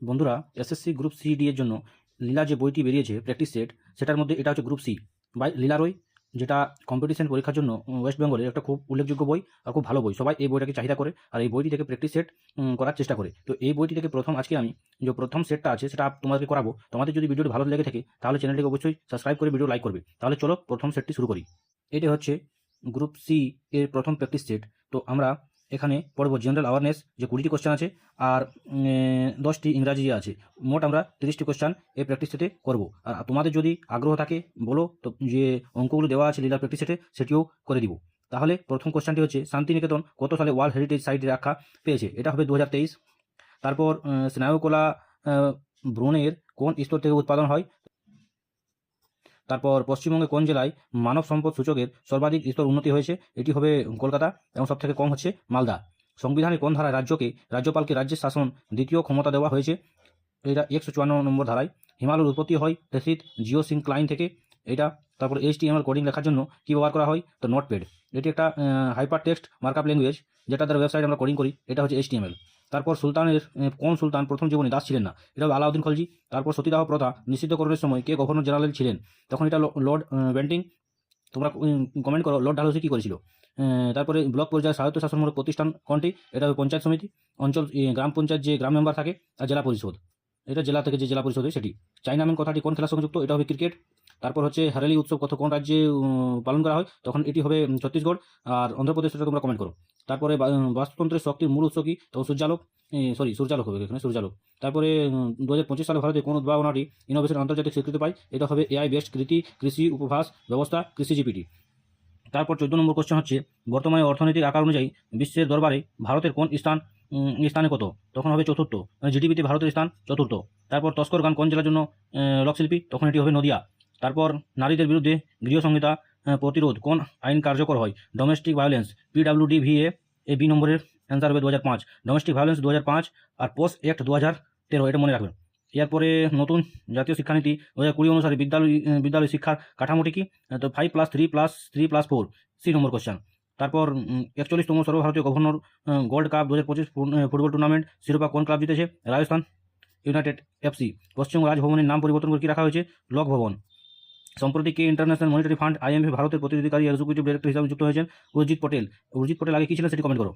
বন্ধুরা, SSC group C D এর জন্য লীলা যে বইটি বেরিয়েছে প্র্যাকটিস সেট, সেটার মধ্যে এটা হচ্ছে গ্রুপ সি বাই লীলা রয়, যেটা কম্পিটিশন পরীক্ষার জন্য ওয়েস্ট বেঙ্গলের একটা খুব উল্লেখযোগ্য বই আর খুব ভালো বই। সবাই এই বইটাকে চাহিদা করে আর এই বইটি থেকে প্র্যাকটিস সেট করার চেষ্টা করে। তো এই বইটি থেকে আজকে আমি যে প্রথম সেটটা আছে সেটা তোমাদেরকে করাবো। তোমাদের যদি ভিডিওটি ভালো লেগে থাকে তাহলে চ্যানেলটিকে অবশ্যই সাবস্ক্রাইব করে ভিডিও লাইক করবে। তাহলে চলো প্রথম সেটটি শুরু করি। এটা হচ্ছে গ্রুপ সি এর প্রথম প্র্যাকটিস সেট। তো আমরা এখানে পড়ব জেনারেল অ্যাওয়ারনেস, যে 20টি কোশ্চেন আছে আর 10টি ইংরাজি আছে। মোট আমরা 30টি কোশ্চেন এই প্র্যাকটিস সেটে করবো। আর তোমাদের যদি আগ্রহ থাকে বলো, তো যে অঙ্কগুলো দেওয়া আছে লীলার প্র্যাকটিস সেটে সেটিও করে দিব। তাহলে প্রথম কোশ্চেনটি হচ্ছে, শান্তিনিকেতন কত সালে ওয়ার্ল্ড হেরিটেজ সাইট আখ্যা পেয়েছে? এটা হবে 2023। তারপর স্নায়ুকলা ব্রণের কোন স্তর থেকে উৎপাদন হয়? তারপর পশ্চিমবঙ্গে কোন জেলায় মানব সম্পদ সূচকের সর্বাধিক স্তর উন্নতি হয়েছে? এটি হবে কলকাতা, এবং সবথেকে কম হচ্ছে মালদা। সংবিধানে কোন ধারায় রাজ্যপালকে রাজ্যের শাসন দ্বিতীয় ক্ষমতা দেওয়া হয়েছে? এটা 154 নম্বর ধারায়। হিমালয়ের উৎপত্তি হয় তেসিত জিওসিনক্লাইন থেকে। এটা তারপর HTML কোডিং লেখার জন্য কী ব্যবহার করা হয়? তো নোটপ্যাড। এটি একটা হাইপার টেক্সট মার্কআপ ল্যাঙ্গুয়েজ, যেটা দ্বারা ওয়েবসাইট আমরা কোডিং করি। এটা হচ্ছে HTML। তারপর সুলতানের কোন সুলতান প্রথম জীবনে দাস ছিলেন না? এটা হবে আলাউদ্দিন খলজি। তারপর সতীদাহ প্রথা নিষিদ্ধকরণের সময় কে গভর্নর জেনারেল ছিলেন? তখন এটা লর্ড বেন্টিং। তোমরা কমেন্ট করো লর্ড ডালহৌসি কী করেছিল। তারপরে ব্লক পর্যায়ে স্বায়ত্তশাসনমূলক প্রতিষ্ঠান কোনটি? এটা হবে পঞ্চায়েত সমিতি। অঞ্চল গ্রাম পঞ্চায়েত যে গ্রাম মেম্বার থাকে, আর জেলা পরিষদ, এটা জেলা থেকে যে জেলা পরিষদ হয় সেটি। চাইনাম্যান কথাটি কোন খেলার সঙ্গে যুক্ত? এটা হবে ক্রিকেট। তারপর হচ্ছে হারেলি উৎসব কোন রাজ্যে পালন করা হয়? তখন এটি হবে ছত্তিশগড়। আর অন্ধ্রপ্রদেশ, সেটা তোমরা কমেন্ট করো। তারপরে বাস্তুতন্ত্রের শক্তির মূল উৎস কি? তখন সূর্যালোক। সূর্যালোক হবে এখানে, সূর্যালোক। তারপরে 2025 সালে ভারতে কোন উদ্ভাবনাটি ইনোভেশন আন্তর্জাতিক স্বীকৃতি পায়? এটা হবে AI বেসড কৃষি উপভাস ব্যবস্থা, কৃষি জিপিটি। তারপর 14 নম্বর কোশ্চেন হচ্ছে, বর্তমানে অর্থনৈতিক আকার অনুযায়ী বিশ্বের দরবারে ভারতের কোন স্থানে কত? তখন হবে চতুর্থ। জিডিপিতে ভারতের স্থান চতুর্থ। তারপর তস্কর গান কোন জেলার জন্য লোকশিল্পী? তখন এটি হবে নদিয়া। তারপর নারীদের বিরুদ্ধে গৃহসংহিতা প্রতিরোধ কোন আইন কার্যকর হয়? Domestic violence, PWDVA। এই বি নম্বরের অ্যান্সার হবে 2005। ডোমেস্টিক ভায়োলেন্স 2005, আর পোস্ট অ্যাক্ট 2013, এটা মনে রাখবেন। এরপরে নতুন জাতীয় শিক্ষানীতি 2020 অনুসারে বিদ্যালয় শিক্ষার কাঠামোটি কি? তো 5+3+3+4, সি নম্বর কোশ্চেন। তারপর 41তম সর্বভারতীয় governor gold cup 2025 football tournament শিরোপা কোন ক্লাব জিতেছে? Rajasthan United FC। পশ্চিমবঙ্গ রাজভবনের নাম পরিবর্তন করে কী রাখা হয়েছে? লোক ভবন। সম্প্রতি কে ইন্টারন্যাশনাল মনিটারি ফান্ড IMF ভারতের প্রতিনিধিকারী এক্সিকিউটিভ ডিরেক্টর হিসাবে যুক্ত হয়েছেন? উর্জিত পটেল। উর্জিত পটেল আগে কী ছিলেন সেটি কমেন্ট করো।